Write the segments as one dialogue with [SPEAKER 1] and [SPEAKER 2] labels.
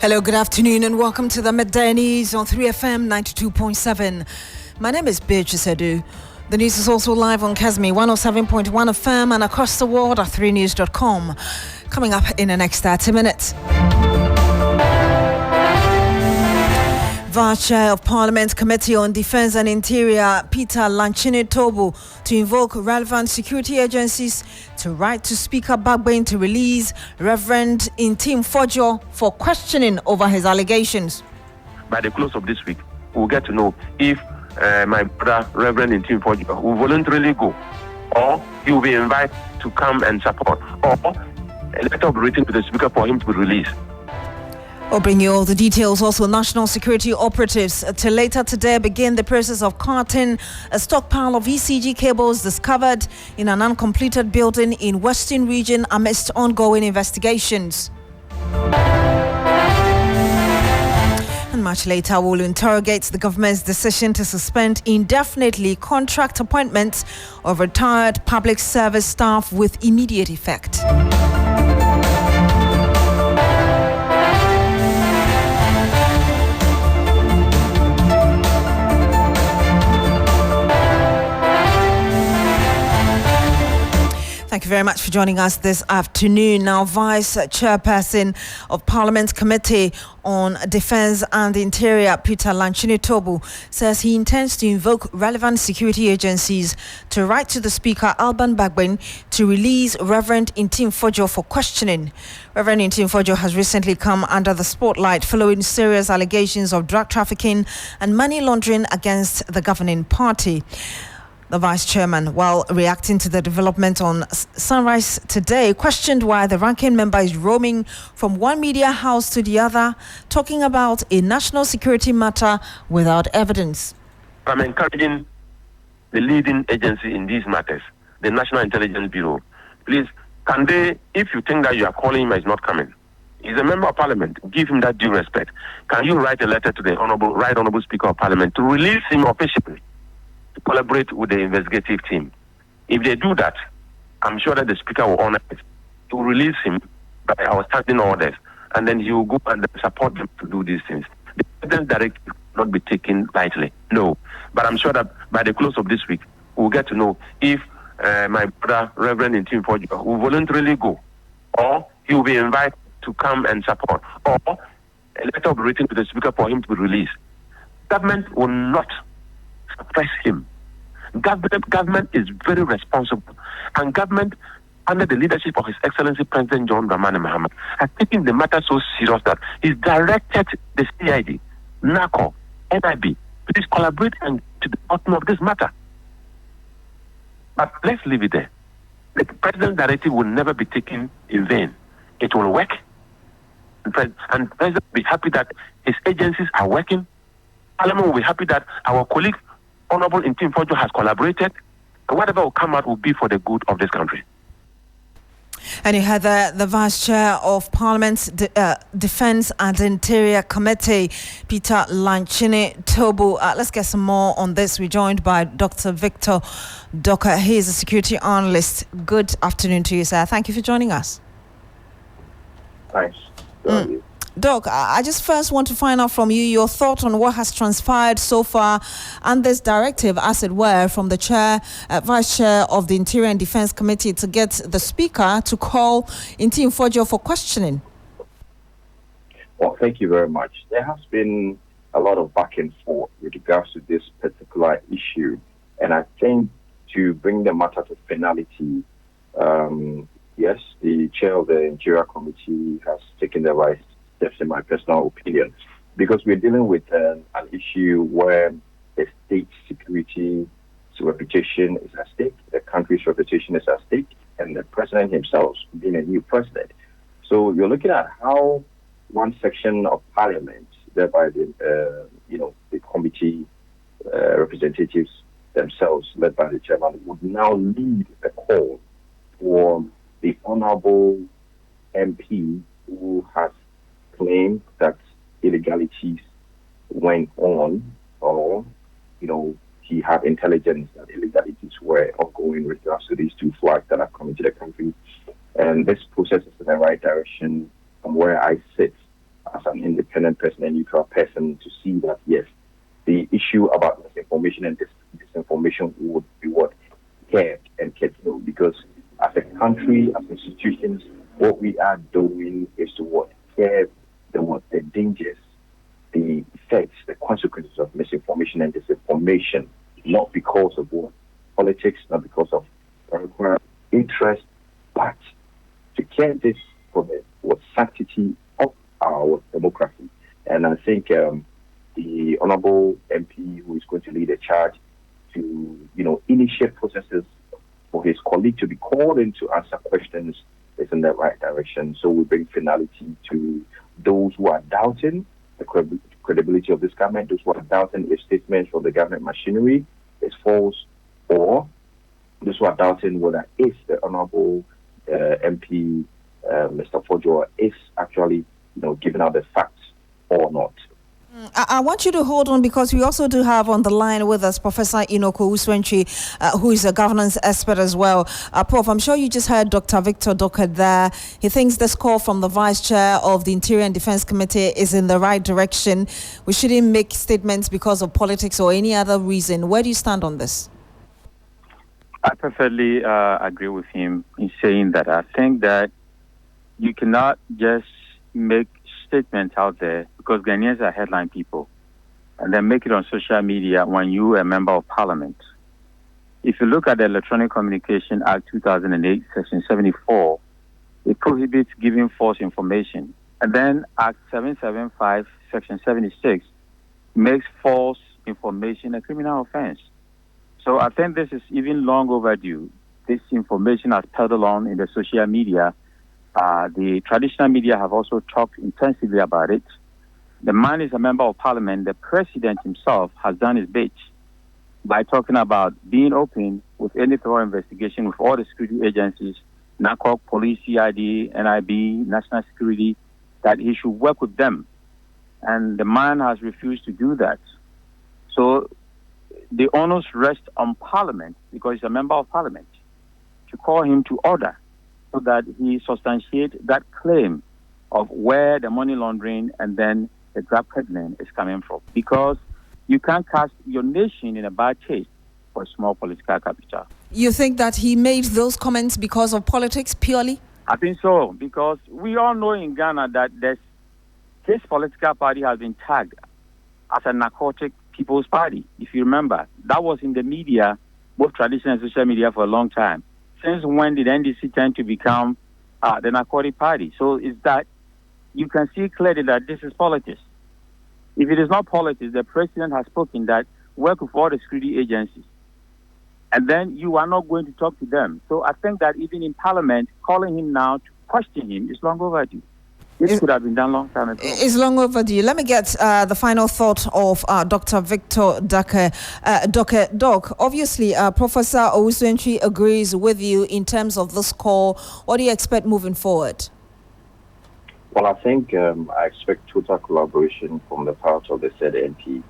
[SPEAKER 1] Hello, good afternoon, and welcome to the Midday News on 3FM 92.7. My name is Beatrice Adu. The news is also live on Kasmi 107.1 FM and across the world at 3news.com. Coming up in the next 30 minutes. Vice Chair of Parliament Committee on Defence and Interior, Peter Lanchini-Tobu, to invoke relevant security agencies to write to Speaker Bagbin to release Reverend Intim Fojo for questioning over his allegations.
[SPEAKER 2] By the close of this week, we'll get to know if my brother, Reverend Intim Fojo, will voluntarily go, or he will be invited to come and support, or a letter will be written to the Speaker for him to be released.
[SPEAKER 1] We'll bring you all the details. Also, national security operatives till later today begin the process of carting a stockpile of ECG cables discovered in an uncompleted building in Western Region amidst ongoing investigations. And much later, we'll interrogate the government's decision to suspend indefinitely contract appointments of retired public service staff with immediate effect. Thank you very much for joining us this afternoon. Now, Vice Chairperson of Parliament Committee on Defence and Interior, Peter Lanchini-Tobu, says he intends to invoke relevant security agencies to write to the Speaker, Alban Bagbin, to release Reverend Intim Fojo for questioning. Reverend Intim Fojo has recently come under the spotlight following serious allegations of drug trafficking and money laundering against the governing party. The Vice Chairman, while reacting to the development on Sunrise today, questioned why the ranking member is roaming from one media house to the other, talking about a national security matter without evidence.
[SPEAKER 2] I'm encouraging the leading agency in these matters, the National Intelligence Bureau. Please, can they, if you think that you are calling him and he's not coming, he's a member of Parliament, give him that due respect. Can you write a letter to the Right Honourable Speaker of Parliament to release him officially, to collaborate with the investigative team? If they do that, I'm sure that the Speaker will honor it. He will release him by our standing orders, and then he will go and support them to do these things. The President's directive will not be taken lightly, no. But I'm sure that by the close of this week, we'll get to know if my brother, Reverend Intim Fojo, will voluntarily go, or he will be invited to come and support, or a letter will be written to the Speaker for him to be released. Government will not suppress him. Government is very responsible, and government, under the leadership of His Excellency President John Dramani Mahama, has taken the matter so serious that he's directed the CID, NACO, NIB, please collaborate and to the bottom of this matter. But let's leave it there. The President's directive will never be taken in vain. It will work, and President will be happy that his agencies are working. Parliament will be happy that our colleague, Honorable Intim Fojo, has collaborated, and whatever will come out will be for the good of this country.
[SPEAKER 1] And you had the Vice Chair of Parliament's Defence and Interior Committee, Peter Lanchini-Tobu. Let's get some more on this. We're joined by Dr. Victor Doka. He is a security analyst. Good afternoon to you, sir. Thank you for joining us.
[SPEAKER 3] Thanks.
[SPEAKER 1] Doc, I just first want to find out from you your thought on what has transpired so far and this directive, as it were, from the Vice Chair of the Interior and Defence Committee to get the Speaker to call Intim Fojo for questioning.
[SPEAKER 3] Well, thank you very much. There has been a lot of back and forth with regards to this particular issue, and I think to bring the matter to finality, yes, the Chair of the Interior Committee has taken the right steps, in my personal opinion, because we're dealing with an issue where the state security reputation is at stake, the country's reputation is at stake, and the president himself being a new president. So you're looking at how one section of Parliament, thereby the committee representatives themselves, led by the chairman, would now lead a call for the honorable MP who has claimed that illegalities went on, or he had intelligence that illegalities were ongoing with regards to these two flags that have come into the country. And this process is in the right direction from where I sit as an independent person and neutral person to see that, yes, the issue about misinformation and disinformation would be what cared and kept low. Because as a country, as institutions, what we are doing is to what care the dangers, the effects, the consequences of misinformation and disinformation, not because of what politics, not because of interest, but to care this for the sanctity of our democracy. And I think the honourable MP who is going to lead a charge to, initiate processes for his colleague to be called in to answer questions is in the right direction. So we bring finality to those who are doubting the credibility of this government, those who are doubting if statements from the government machinery is false, or those who are doubting whether if the honourable MP, Mr. Fojo, is actually, giving out the facts or not.
[SPEAKER 1] I want you to hold on, because we also do have on the line with us Professor Inoko Uswenchi, who is a governance expert as well. Prof, I'm sure you just heard Dr. Victor Doka there. He thinks this call from the Vice Chair of the Interior and Defence Committee is in the right direction. We shouldn't make statements because of politics or any other reason. Where do you stand on this?
[SPEAKER 4] I perfectly agree with him in saying that I think that you cannot just make statements out there, because Ghanaians are headline people, and then make it on social media when you are a member of parliament. If you look at the Electronic Communication Act 2008, Section 74, it prohibits giving false information. And then Act 775, Section 76, makes false information a criminal offense. So I think this is even long overdue. This information has peddled on in the social media. The traditional media have also talked intensively about it. The man is a member of parliament. The president himself has done his bit by talking about being open with any thorough investigation with all the security agencies, NACOC, police, CID, NIB, national security, that he should work with them. And the man has refused to do that. So the onus rests on parliament, because he's a member of parliament, to call him to order, so that he substantiates that claim of where the money laundering and then the drug peddling is coming from. Because you can't cast your nation in a bad taste for a small political capital. You
[SPEAKER 1] think that he made those comments because of politics purely?
[SPEAKER 4] I think so, because we all know in Ghana that his political party has been tagged as a narcotic people's party. If you remember, that was in the media, both traditional and social media, for a long time. Since when did NDC tend to become the narcotic party? So it's that you can see clearly that this is politics. If it is not politics, the president has spoken that work with all the security agencies, and then you are not going to talk to them. So I think that even in parliament, calling him now to question him is long overdue. This could have been done long time ago.
[SPEAKER 1] It's long overdue. Let me get the final thought of Dr. Victor Doka. Doc, obviously, Professor Owusu-Antwi agrees with you in terms of this call. What do you expect moving forward?
[SPEAKER 3] Well, I think I expect total collaboration from the part of the said MP,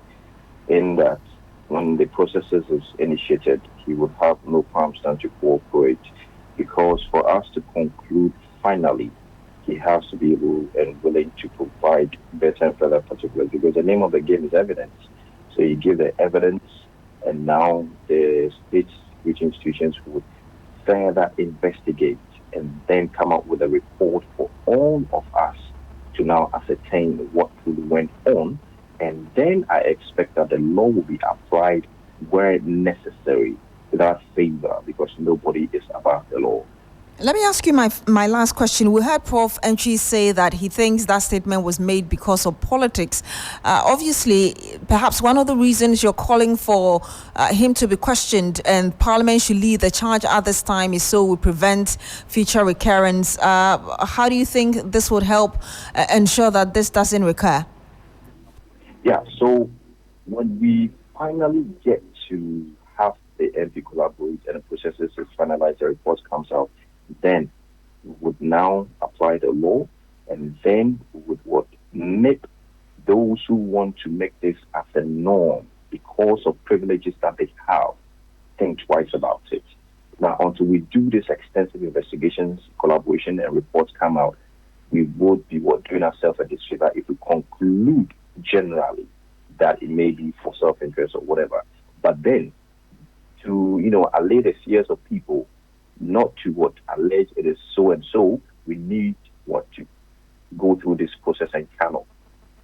[SPEAKER 3] in that when the processes is initiated, he would have no qualms stand to cooperate, because for us to conclude finally, he has to be able and willing to provide better and further particulars, because the name of the game is evidence. So you give the evidence, and now the state security institutions would further investigate and then come up with a report for all of us to now ascertain what really went on. And then I expect that the law will be applied where necessary without favor, because nobody is above the law.
[SPEAKER 1] Let me ask you my last question. We heard Prof. Antwi say that he thinks that statement was made because of politics. Obviously, perhaps one of the reasons you're calling for him to be questioned and Parliament should lead the charge at this time is so we prevent future recurrence. How do you think this would help ensure that this doesn't recur?
[SPEAKER 3] Yeah, so when we finally get to have the MP collaborate and the processes is finalized, the report comes out, then we would now apply the law, and then we would make those who want to make this as a norm because of privileges that they have think twice about it. Now, until we do this extensive investigations, collaboration, and reports come out, we would be doing ourselves a disfavor if we conclude generally that it may be for self-interest or whatever. But then to, allay the fears of people not to allege it is so and so, we need to go through this process and cannot.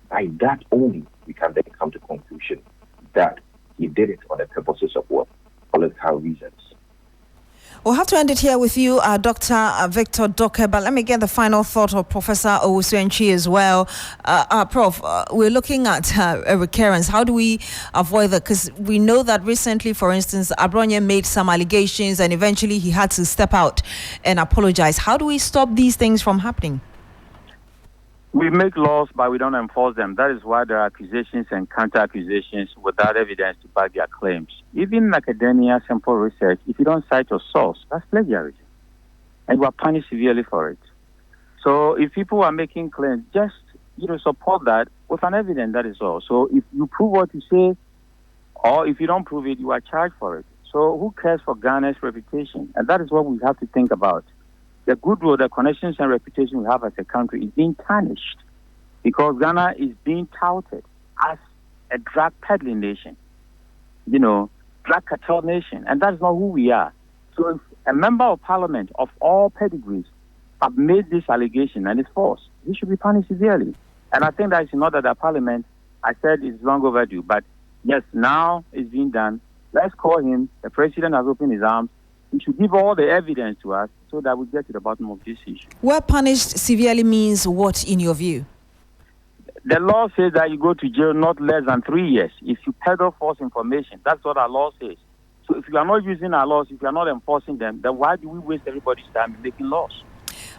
[SPEAKER 3] By that only, we can then come to conclusion that he did it on the purposes of political reasons.
[SPEAKER 1] We'll have to end it here with you, Dr. Victor Doke, but let me get the final thought of Professor Owusu-Antwi as well. Prof, we're looking at a recurrence. How do we avoid that? Because we know that recently, for instance, Abronye made some allegations and eventually he had to step out and apologize. How do we stop these things from happening?
[SPEAKER 4] We make laws, but we don't enforce them. That is why there are accusations and counter-accusations without evidence to back their claims. Even in academia, simple research, if you don't cite your source, that's plagiarism. And you are punished severely for it. So if people are making claims, just support that with an evidence, that is all. So if you prove what you say, or if you don't prove it, you are charged for it. So who cares for Ghana's reputation? And that is what we have to think about. The goodwill, the connections and reputation we have as a country is being tarnished because Ghana is being touted as a drug peddling nation, drug cartel nation, and that is not who we are. So if a member of parliament of all pedigrees have made this allegation and it's false, he should be punished severely. And I think that is in order that parliament, I said, is long overdue. But yes, now it's being done. Let's call him. The president has opened his arms. He should give all the evidence to us so that we get to the bottom of this issue.
[SPEAKER 1] Well, punished severely means what in your view?
[SPEAKER 4] The law says that you go to jail not less than 3 years if you peddle false information. That's what our law says. So if you are not using our laws, if you are not enforcing them, then why do we waste everybody's time in making laws?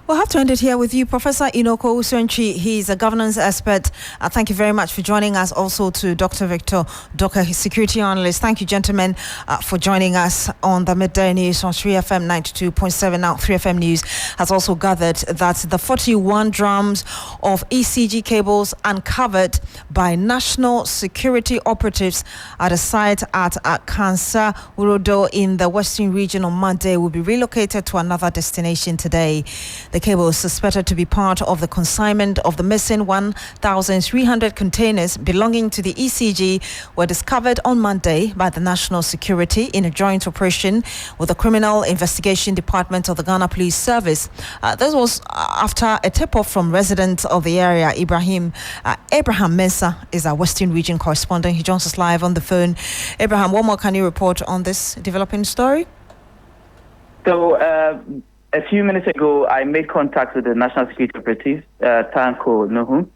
[SPEAKER 1] We'll have to end it here with you, Professor Enoch Owusu-Antwi. He's a governance expert. Thank you very much for joining us. Also to Dr. Victor Doke, security analyst. Thank you, gentlemen, for joining us on the Midday News on 3FM 92.7. Now, 3FM News has also gathered that the 41 drums of ECG cables uncovered by national security operatives at a site at Kansa Urodo in the Western region on Monday will be relocated to another destination today. The cable is suspected to be part of the consignment of the missing 1,300 containers belonging to the ECG were discovered on Monday by the National Security in a joint operation with the Criminal Investigation Department of the Ghana Police Service. This was after a tip-off from residents of the area. Abraham Mensah is our Western Region correspondent. He joins us live on the phone. Abraham, what more can you report on this developing story?
[SPEAKER 5] So, a few minutes ago, I made contact with the National Security Operative, Tanko Nuhu,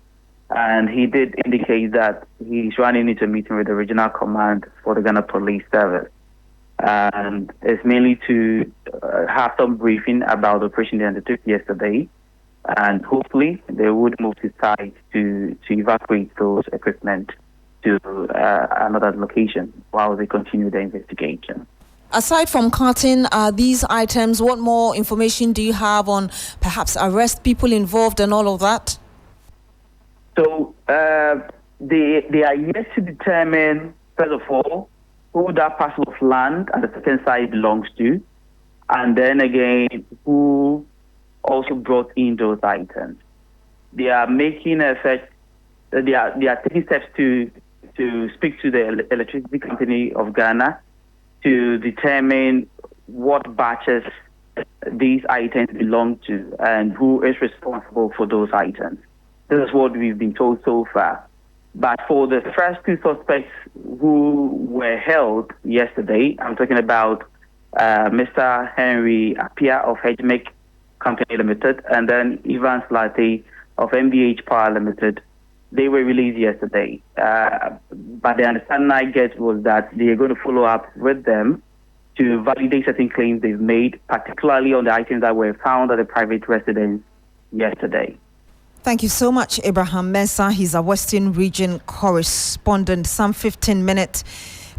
[SPEAKER 5] and he did indicate that he's running into a meeting with the Regional Command for the Ghana Police Service. And it's mainly to have some briefing about the operation they undertook yesterday. And hopefully, they would move to site to evacuate those equipment to another location while they continue the investigation.
[SPEAKER 1] Aside from carting these items, what more information do you have on perhaps arrest people involved and all of that?
[SPEAKER 5] So they are yet to determine, first of all, who that parcel of land at the second site belongs to, and then again, who also brought in those items. They are making effort. They are taking steps to speak to the Electricity Company of Ghana to determine what batches these items belong to and who is responsible for those items. This is what we've been told so far. But for the first two suspects who were held yesterday, I'm talking about Mr. Henry Apia of Hedgemic Company Limited and then Ivan Slate of MBH Power Limited. They were released yesterday. But the understanding I get was that they are going to follow up with them to validate certain claims they've made, particularly on the items that were found at the private residence yesterday.
[SPEAKER 1] Thank you so much, Abraham Mensah. He's a Western Region correspondent. Some 15 minutes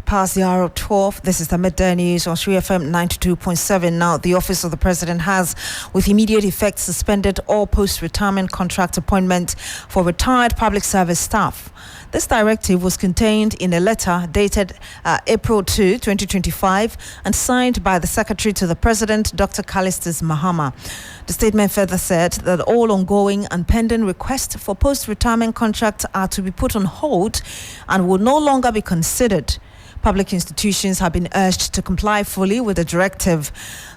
[SPEAKER 1] Past the hour of 12, this is the midday news on Sri FM 92.7. Now, the Office of the President has, with immediate effect, suspended all post-retirement contract appointments for retired public service staff. This directive was contained in a letter dated April 2, 2025, and signed by the Secretary to the President, Dr. Callistus Mahama. The statement further said that all ongoing and pending requests for post-retirement contracts are to be put on hold and will no longer be considered. Public institutions have been urged to comply fully with the directive.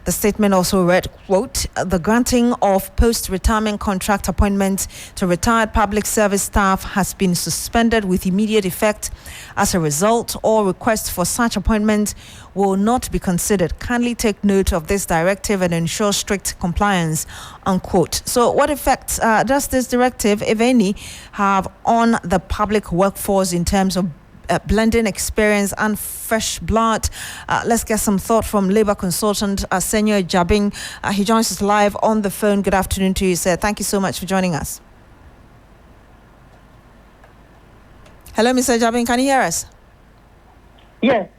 [SPEAKER 1] The statement also read, quote, the granting of post-retirement contract appointments to retired public service staff has been suspended with immediate effect. As a result, all requests for such appointments will not be considered. Kindly take note of this directive and ensure strict compliance, unquote. So what effect does this directive, if any, have on the public workforce in terms of blending experience and fresh blood? Let's get some thought from Labour consultant Senor Jabing. He joins us live on the phone. Good afternoon to you, sir. Thank you so much for joining us. Hello, Mr. Jabing. Can you hear us?
[SPEAKER 6] Yes.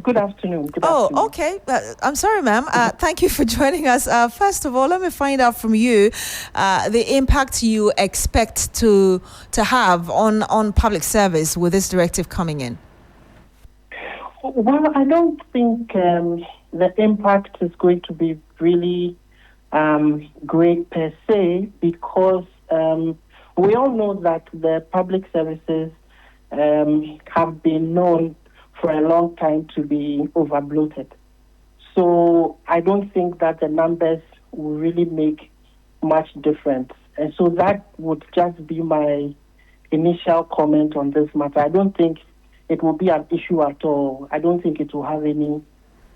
[SPEAKER 6] Good afternoon. Good afternoon.
[SPEAKER 1] Okay. I'm sorry, ma'am. Thank you for joining us. First of all, let me find out from you the impact you expect to have on public service with this directive coming in.
[SPEAKER 6] Well, I don't think the impact is going to be really great per se, because we all know that the public services have been known for a long time to be overbloated. So I don't think that the numbers will really make much difference. And so that would just be my initial comment on this matter. I don't think it will be an issue at all. I don't think it will have any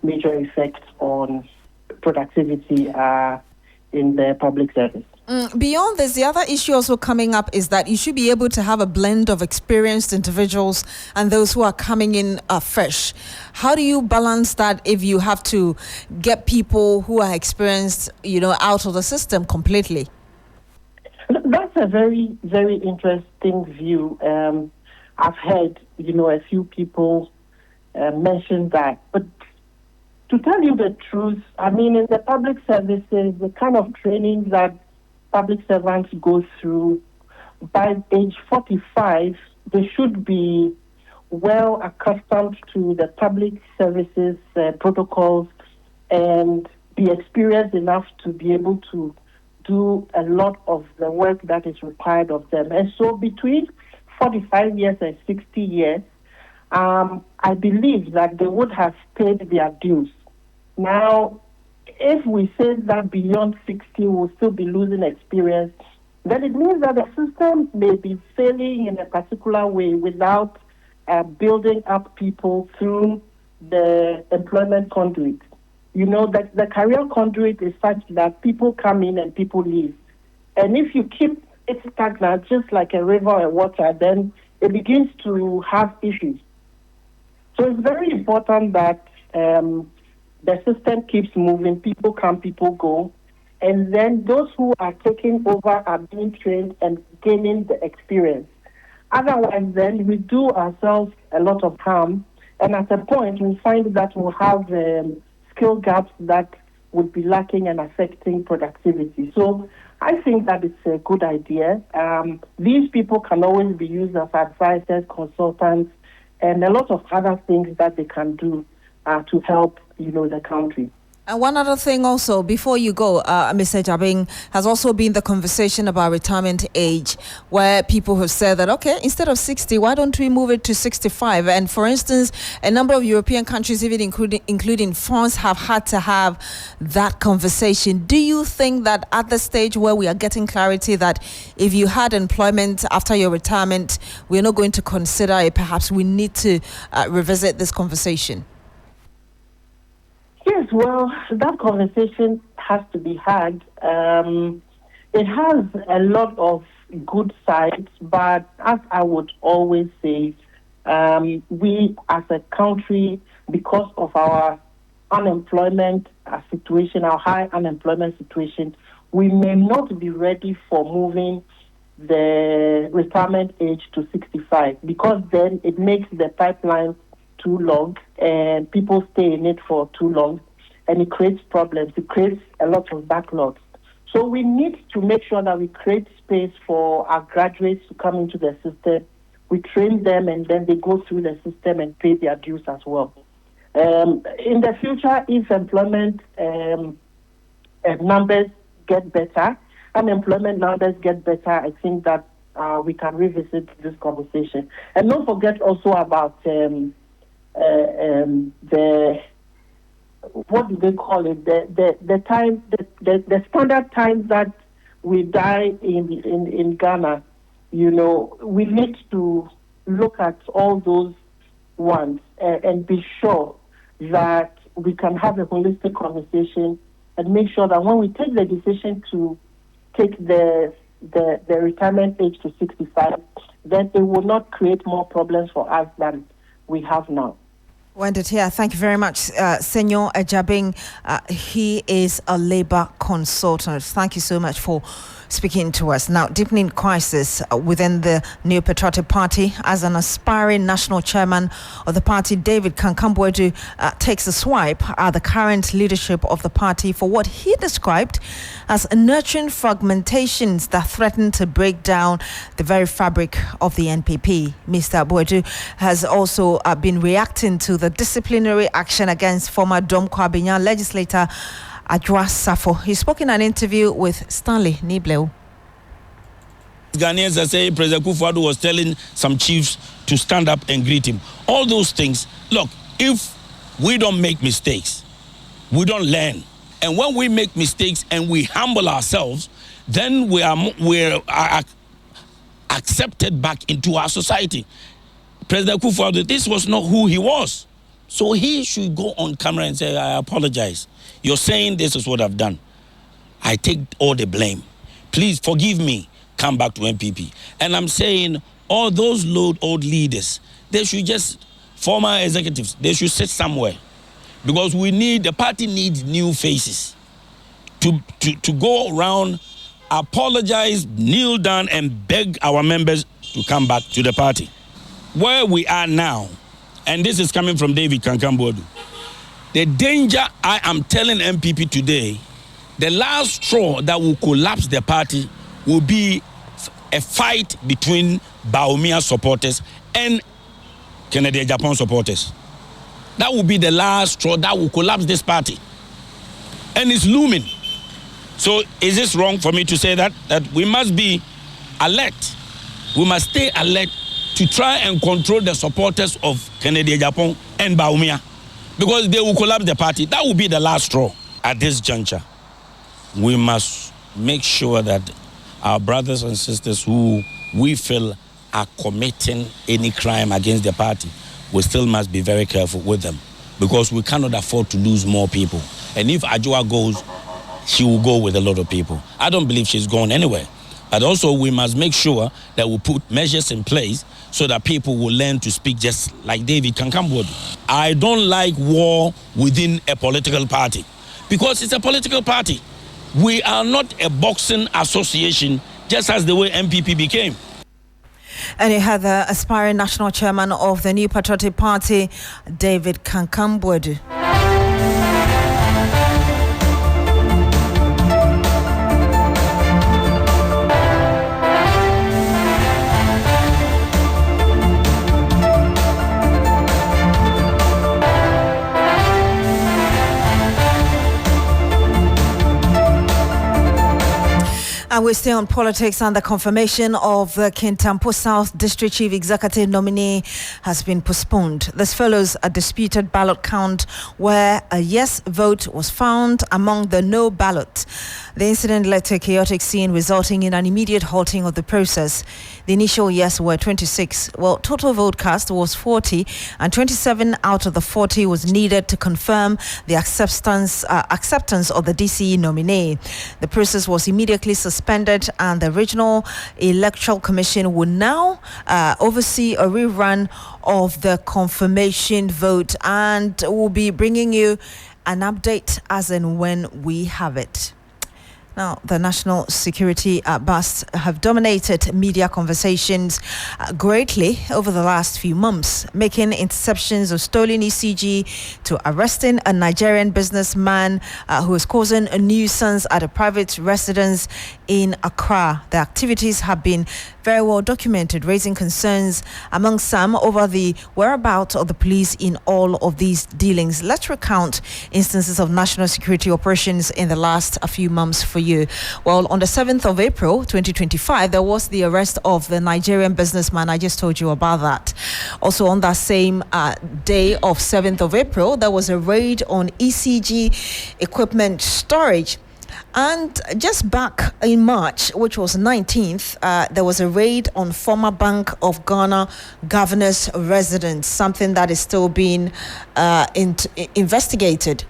[SPEAKER 6] major effect on productivity in the public service.
[SPEAKER 1] Beyond this, the other issue also coming up is that you should be able to have a blend of experienced individuals and those who are coming in fresh. How do you balance that if you have to get people who are experienced, out of the system completely?
[SPEAKER 6] That's a very, very interesting view. I've heard, a few people mention that. But to tell you the truth, in the public services, the kind of training that public servants go through, by age 45, they should be well accustomed to the public services protocols and be experienced enough to be able to do a lot of the work that is required of them. And so between 45 years and 60 years, I believe that they would have paid their dues. Now, if we say that beyond 60 we'll still be losing experience, then it means that the system may be failing in a particular way without building up people through the employment conduit. That the career conduit is such that people come in and people leave. And if you keep it stagnant, just like a river or water, then it begins to have issues. So it's very important that the system keeps moving, people come, people go, and then those who are taking over are being trained and gaining the experience. Otherwise, then we do ourselves a lot of harm, and at a point we find that we'll have skill gaps that would be lacking and affecting productivity. So I think that it's a good idea. These people can always be used as advisors, consultants, and a lot of other things that they can do to help, the country.
[SPEAKER 1] And one other thing also, before you go, Mr. Jabing, has also been the conversation about retirement age, where people have said that, okay, instead of 60, why don't we move it to 65? And for instance, a number of European countries, even including France, have had to have that conversation. Do you think that at the stage where we are getting clarity that if you had employment after your retirement, we're not going to consider it, perhaps we need to revisit this conversation?
[SPEAKER 6] Yes, well, that conversation has to be had. It has a lot of good sides, but as I would always say, we as a country, because of our unemployment situation, our high unemployment situation, we may not be ready for moving the retirement age to 65, because then it makes the pipeline too long and people stay in it for too long, and it creates problems. It creates a lot of backlogs. So we need to make sure that we create space for our graduates to come into the system. We train them, and then they go through the system and pay their dues as well. In the future, if employment numbers get better, unemployment numbers get better, I think that we can revisit this conversation. And don't forget also about the what do they call it? The time, the standard time that we die in Ghana. You know, we need to look at all those ones and be sure that we can have a holistic conversation and make sure that when we take the decision to take the retirement age to 65, that it will not create more problems for us than we have now.
[SPEAKER 1] Wendy, here, thank you very much. Senor Ejabing, he is a labor consultant. Thank you so much for speaking to us. Now, deepening crisis within the New Patriotic Party. As an aspiring national chairman of the party, David Kankam-Boadu takes a swipe at the current leadership of the party for what he described as nurturing fragmentations that threaten to break down the very fabric of the NPP. Mr. Boadu has also been reacting to the disciplinary action against former Dom Kwabinyan legislator Adwa Safo. He spoke in an interview with Stanley Nibleu.
[SPEAKER 7] Ghanaians are saying President Kufuor was telling some chiefs to stand up and greet him. All those things. Look, if we don't make mistakes, we don't learn. And when we make mistakes and we humble ourselves, then we're accepted back into our society. President Kufuor, this was not who he was. So he should go on camera and say, I apologize. You're saying this is what I've done. I take all the blame. Please forgive me. Come back to MPP. And I'm saying all those old leaders, they should just, former executives, they should sit somewhere. Because the party needs new faces to go around, apologize, kneel down and beg our members to come back to the party. Where we are now, and this is coming from David Kankam-Boadu, the danger I am telling MPP today, the last straw that will collapse the party will be a fight between Bawumia supporters and Kennedy Japan supporters. That will be the last straw that will collapse this party. And it's looming. So is this wrong for me to say that we must be alert? We must stay alert to try and control the supporters of Kennedy Japan and Bawumia, because they will collapse the party. That will be the last straw. At this juncture, we must make sure that our brothers and sisters who we feel are committing any crime against the party, we still must be very careful with them, because we cannot afford to lose more people. And if Adwa goes, she will go with a lot of people. I don't believe she's going anywhere. But also we must make sure that we put measures in place so that people will learn to speak just like David Kankam-Boadu. I don't like war within a political party, because it's a political party. We are not a boxing association, just as the way MPP became.
[SPEAKER 1] And you had the aspiring national chairman of the New Patriotic Party, David Kankam-Boadu. And we stay on politics, and the confirmation of the Kintampo South District Chief Executive nominee has been postponed. This follows a disputed ballot count where a yes vote was found among the no ballot. The incident led to a chaotic scene, resulting in an immediate halting of the process. The initial yes were 26. Well, total vote cast was 40, and 27 out of the 40 was needed to confirm the acceptance of the DCE nominee. The process was immediately suspended, and the Regional Electoral Commission will now oversee a rerun of the confirmation vote, and will be bringing you an update as and when we have it. Now, the national security busts have dominated media conversations greatly over the last few months, making interceptions of stolen ECG to arresting a Nigerian businessman who is causing a nuisance at a private residence in Accra. The activities have been very well documented, raising concerns among some over the whereabouts of the police in all of these dealings. Let's recount instances of national security operations in the last few months for you. Well, on the 7th of April 2025, there was the arrest of the Nigerian businessman. I just told you about that. Also on that same day of 7th of April, there was a raid on ECG equipment storage. And just back in March, which was 19th, there was a raid on former Bank of Ghana governor's residence, something that is still being investigated.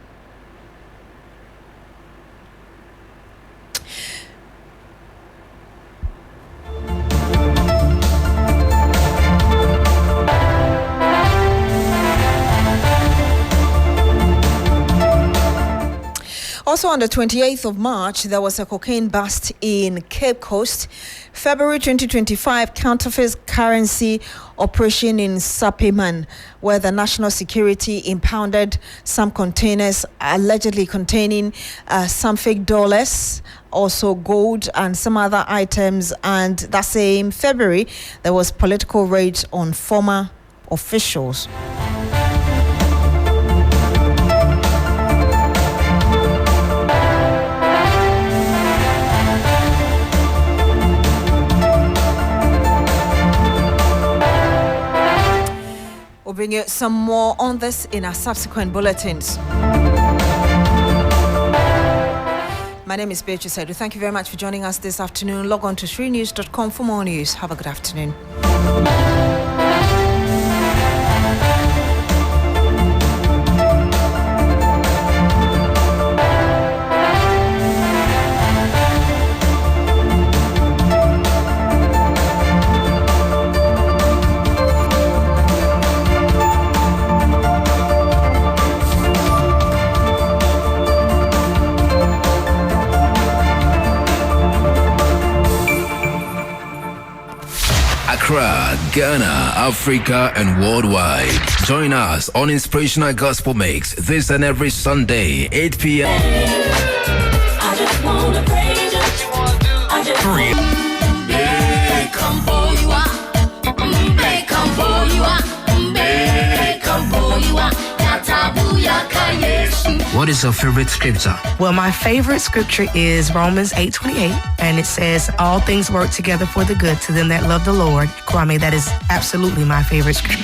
[SPEAKER 1] Also on the 28th of March, there was a cocaine bust in Cape Coast. February 2025, counterfeit currency operation in Sapeman, where the national security impounded some containers allegedly containing some fake dollars, also gold and some other items. And that same February, there was political raids on former officials. We'll bring you some more on this in our subsequent bulletins. My name is Beatrice Adu. Thank you very much for joining us this afternoon. Log on to shrinews.com for more news. Have a good afternoon.
[SPEAKER 8] Accra, Ghana, Africa, and worldwide. Join us on Inspirational Gospel Mix this and every Sunday, 8 p.m.
[SPEAKER 9] I just wanna praise you. I just wanna come for you are. Come for you are. Come for you are.
[SPEAKER 8] What is your favorite scripture?
[SPEAKER 10] Well, my favorite scripture is Romans 8:28, and it says, all things work together for the good to them that love the Lord. Kwame, that is absolutely my favorite scripture.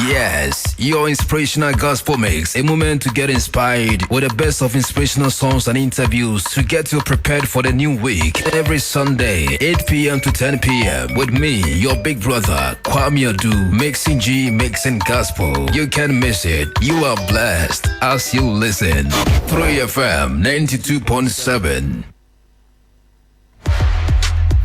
[SPEAKER 8] Yes, your Inspirational Gospel Mix, a moment to get inspired with the best of inspirational songs and interviews to get you prepared for the new week. Every Sunday, 8 p.m. to 10 p.m. with me, your big brother, Kwame Adu, mixing G, mixing gospel. You can't miss it. You are blessed as you listen. 3FM 92.7.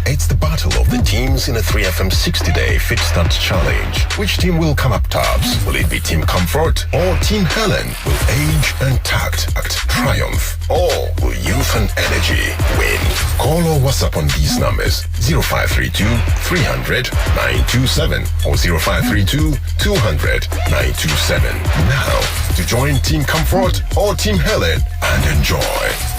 [SPEAKER 11] It's the battle of the teams in a 3FM 60-day Fit Start Challenge. Which team will come up tops? Will it be Team Comfort or Team Helen? Will age and tact triumph? Or will youth and energy win? Call or WhatsApp on these numbers: 0532 300 927 or 0532 200 927. Now, to join Team Comfort or Team Helen and enjoy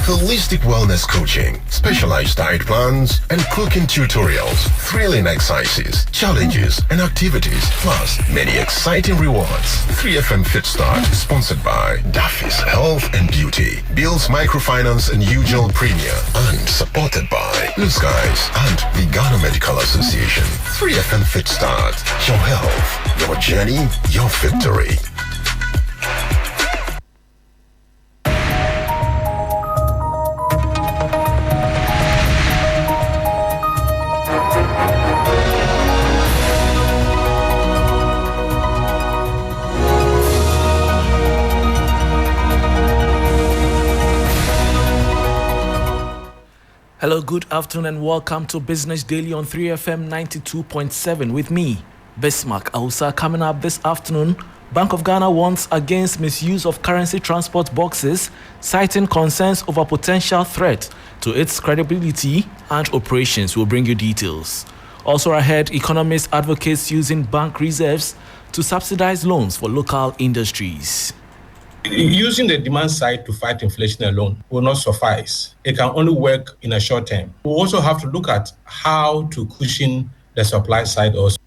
[SPEAKER 11] holistic wellness coaching, specialized diet plans, and cooking tutorials, thrilling exercises, challenges, and activities, plus many exciting rewards. 3FM Fit Start is sponsored by Daffy's Health and Beauty, Bill's Microfinance and UGL Premier, and supported by Blue Skies and the Ghana Medical Association. 3FM Fit Start, your health, your journey, your victory.
[SPEAKER 12] Hello, good afternoon, and welcome to Business Daily on 3FM 92.7 with me, Bismarck Ausa. Coming up this afternoon, Bank of Ghana warns against misuse of currency transport boxes, citing concerns over potential threat to its credibility and operations. We'll bring you details. Also ahead, economists advocates using bank reserves to subsidize loans for local industries.
[SPEAKER 13] Using the demand side to fight inflation alone will not suffice. It can only work in a short term. We also have to look at how to cushion the supply side also.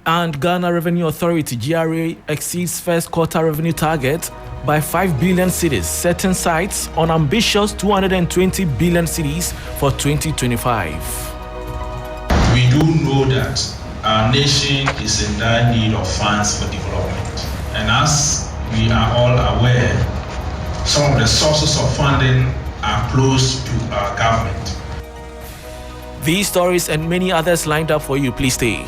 [SPEAKER 12] And Ghana Revenue Authority, GRA, exceeds first quarter revenue target by 5 billion cedis, setting sights on ambitious 220 billion cedis for 2025.
[SPEAKER 14] We do know that our nation is in dire need of funds for development. And as we are all aware, some of the sources of funding are close to our government.
[SPEAKER 12] These stories and many others lined up for you. Please stay.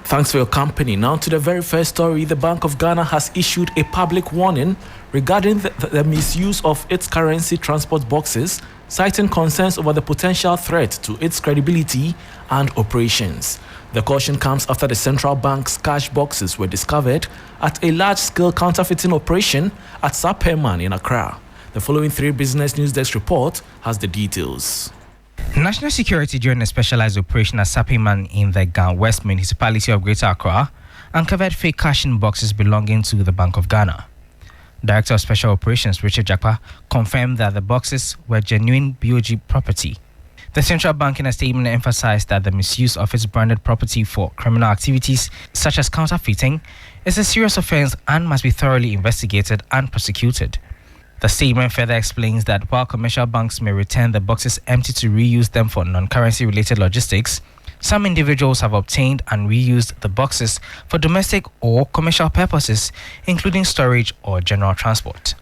[SPEAKER 12] Thanks for your company. Now to the very first story. The Bank of Ghana has issued a public warning regarding the misuse of its currency transport boxes, citing concerns over the potential threat to its credibility and operations. The caution comes after the central bank's cash boxes were discovered at a large-scale counterfeiting operation at Saperman in Accra. The following 3 Business News Desk report has the details.
[SPEAKER 15] National security during a specialized operation at Saperman in the Gan West municipality of Greater Accra uncovered fake cash-in boxes belonging to the Bank of Ghana. Director of Special Operations Richard Jakpa confirmed that the boxes were genuine BOG property. The central bank in a statement emphasized that the misuse of its branded property for criminal activities such as counterfeiting is a serious offense and must be thoroughly investigated and prosecuted. The statement further explains that while commercial banks may return the boxes empty to reuse them for non-currency related logistics, some individuals have obtained and reused the boxes for domestic or commercial purposes, including storage or general transport.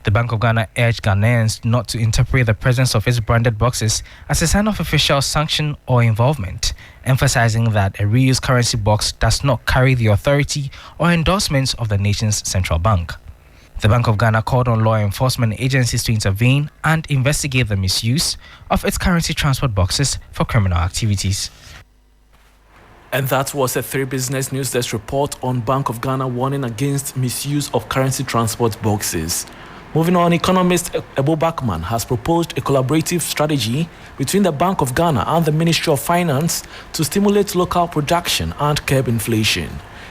[SPEAKER 15] The Bank of Ghana urged Ghanaians not to interpret the presence of its branded boxes as a sign of official sanction or involvement, emphasizing that a reused currency box does not carry the authority or endorsements of the nation's central bank. The Bank of Ghana called on law enforcement agencies to intervene and investigate the misuse of its currency transport boxes for criminal activities.
[SPEAKER 12] And that was a 3 Business News Desk report on Bank of Ghana warning against misuse of currency transport boxes. Moving on, economist Ebo Bachman has proposed a collaborative strategy between the Bank of Ghana and the Ministry of Finance to stimulate local production and curb inflation.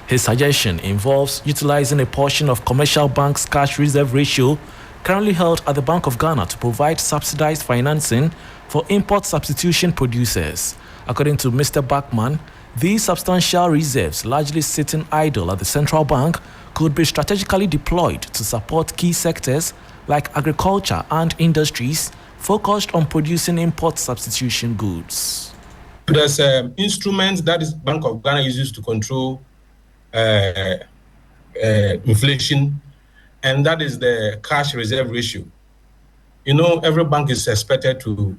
[SPEAKER 12] His suggestion involves utilizing a portion of commercial banks' cash reserve ratio currently held at the Bank of Ghana to provide subsidized financing for import substitution producers. According to Mr. Bachman, these substantial reserves, largely sitting idle at the central bank, could be strategically deployed to support key sectors like agriculture and industries focused on producing import substitution goods.
[SPEAKER 13] There's an instrument that is Bank of Ghana uses to control inflation, and that is the cash reserve ratio. Every bank is expected to,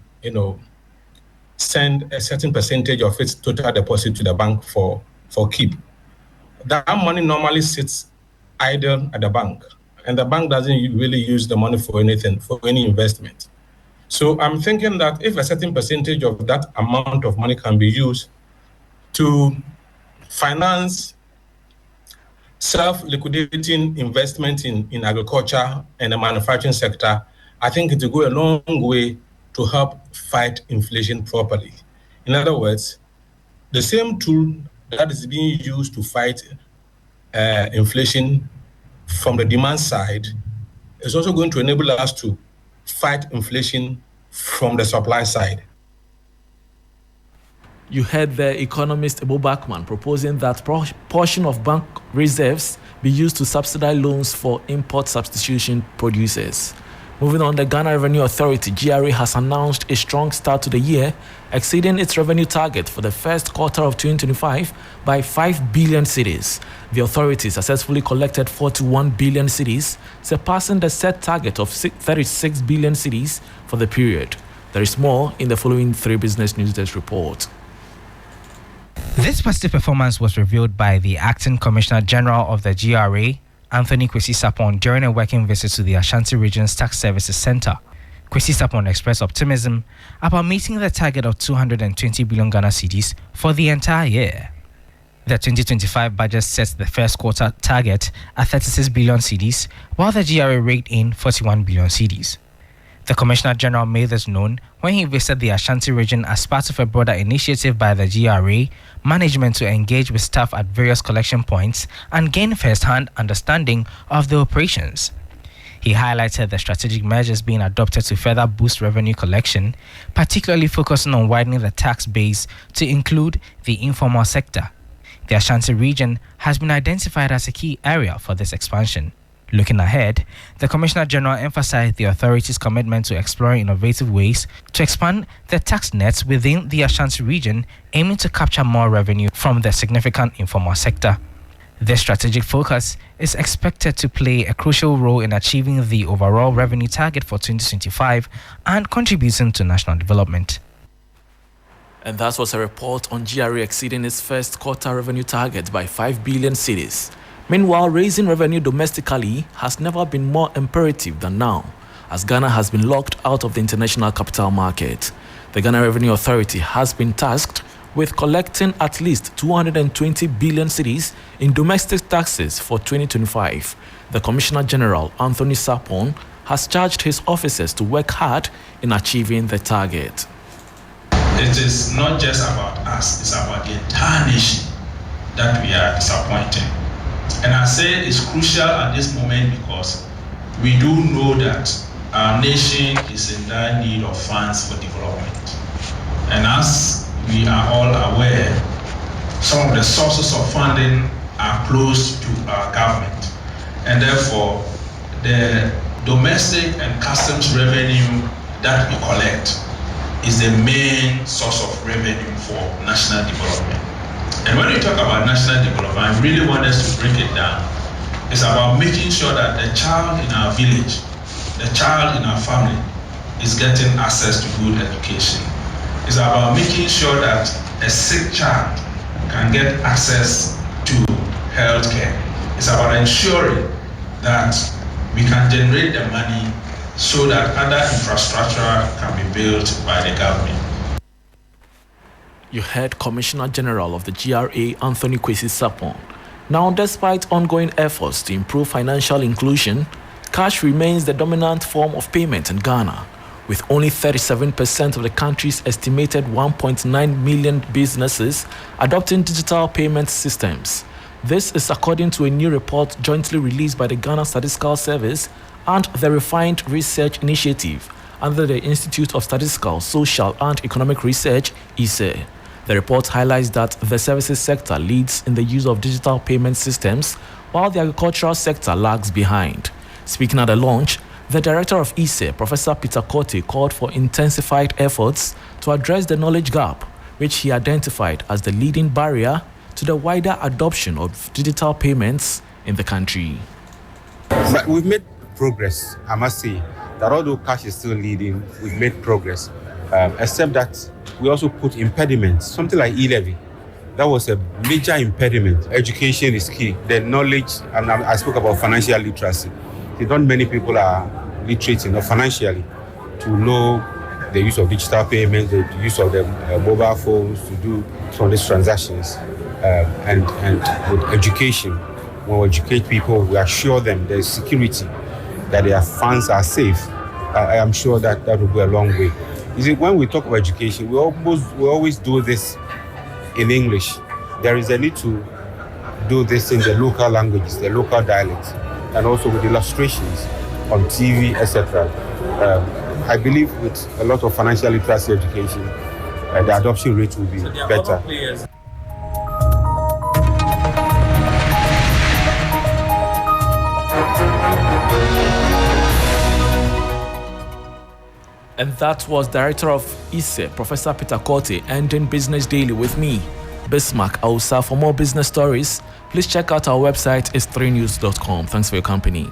[SPEAKER 13] send a certain percentage of its total deposit to the bank for keep. That money normally sits idle at the bank, and the bank doesn't really use the money for anything, for any investment. So I'm thinking that if a certain percentage of that amount of money can be used to finance self-liquidating investment in agriculture and the manufacturing sector, I think it will go a long way to help fight inflation properly. In other words, the same tool that is being used to fight inflation from the demand side is also going to enable us to fight inflation from the supply side.
[SPEAKER 12] You heard the economist Ebo Bachman proposing that portion of bank reserves be used to subsidize loans for import substitution producers. Moving on, the Ghana Revenue Authority, GRA, has announced a strong start to the year, exceeding its revenue target for the first quarter of 2025 by 5 billion cedis. The authority successfully collected 41 billion cedis, surpassing the set target of 36 billion cedis for the period. There is more in the following 3 Business News Desk report.
[SPEAKER 15] This positive performance was revealed by the Acting Commissioner General of the GRA, Anthony Kwesi Sapon, during a working visit to the Ashanti Region's Tax Services Center. Kwesi Sapon expressed optimism about meeting the target of 220 billion Ghana cedis for the entire year. The 2025 budget sets the first quarter target at 36 billion cedis, while the GRA raked in 41 billion cedis. The Commissioner General made this known when he visited the Ashanti region as part of a broader initiative by the GRA management to engage with staff at various collection points and gain first-hand understanding of the operations. He highlighted the strategic measures being adopted to further boost revenue collection, particularly focusing on widening the tax base to include the informal sector. The Ashanti region has been identified as a key area for this expansion. Looking ahead, the Commissioner General emphasized the authority's commitment to exploring innovative ways to expand the tax nets within the Ashanti region, aiming to capture more revenue from the significant informal sector. This strategic focus is expected to play a crucial role in achieving the overall revenue target for 2025 and contributing to national development.
[SPEAKER 12] And that was a report on GRA exceeding its first quarter revenue target by 5 billion cedis. Meanwhile, raising revenue domestically has never been more imperative than now, as Ghana has been locked out of the international capital market. The Ghana Revenue Authority has been tasked with collecting at least 220 billion cedis in domestic taxes for 2025. The Commissioner General, Anthony Sapon, has charged his officers to work hard in achieving the target.
[SPEAKER 14] It is not just about us, it's about the entire nation that we are disappointing. And I say it's crucial at this moment because we do know that our nation is in dire need of funds for development. And as we are all aware, some of the sources of funding are close to our government. And therefore, the domestic and customs revenue that we collect is the main source of revenue for national development. And when we talk about national development, I really want us to break it down. It's about making sure that the child in our village, the child in our family is getting access to good education. It's about making sure that a sick child can get access to health care. It's about ensuring that we can generate the money so that other infrastructure can be built by the government.
[SPEAKER 12] You heard Commissioner General of the GRA, Anthony Kwesi Sapon. Now, despite ongoing efforts to improve financial inclusion, cash remains the dominant form of payment in Ghana, with only 37% of the country's estimated 1.9 million businesses adopting digital payment systems. This is according to a new report jointly released by the Ghana Statistical Service and the Refined Research Initiative under the Institute of Statistical, Social and Economic Research, ISE. The report highlights that the services sector leads in the use of digital payment systems, while the agricultural sector lags behind. Speaking at the launch, the director of ISE, Professor Peter Korte, called for intensified efforts to address the knowledge gap, which he identified as the leading barrier to the wider adoption of digital payments in the country.
[SPEAKER 16] But we've made progress, I must say, that although cash is still leading, we've made progress, except that we also put impediments, something like e-levy. That was a major impediment. Education is key. The knowledge, and I spoke about financial literacy. Not many people are literate enough financially to know the use of digital payments, the use of the mobile phones to do some of these transactions. And with education, when we educate people, we assure them there's security, that their funds are safe. I am sure that will go a long way. You see, when we talk about education, we always do this in English. There is a need to do this in the local languages, the local dialects, and also with illustrations on TV, etc. I believe with a lot of financial literacy education, the adoption rate will be better.
[SPEAKER 12] And that was Director of ISE, Professor Peter Korte, ending Business Daily with me, Bismarck Ausa. For more business stories, please check out our website, is3news.com. Thanks for your company.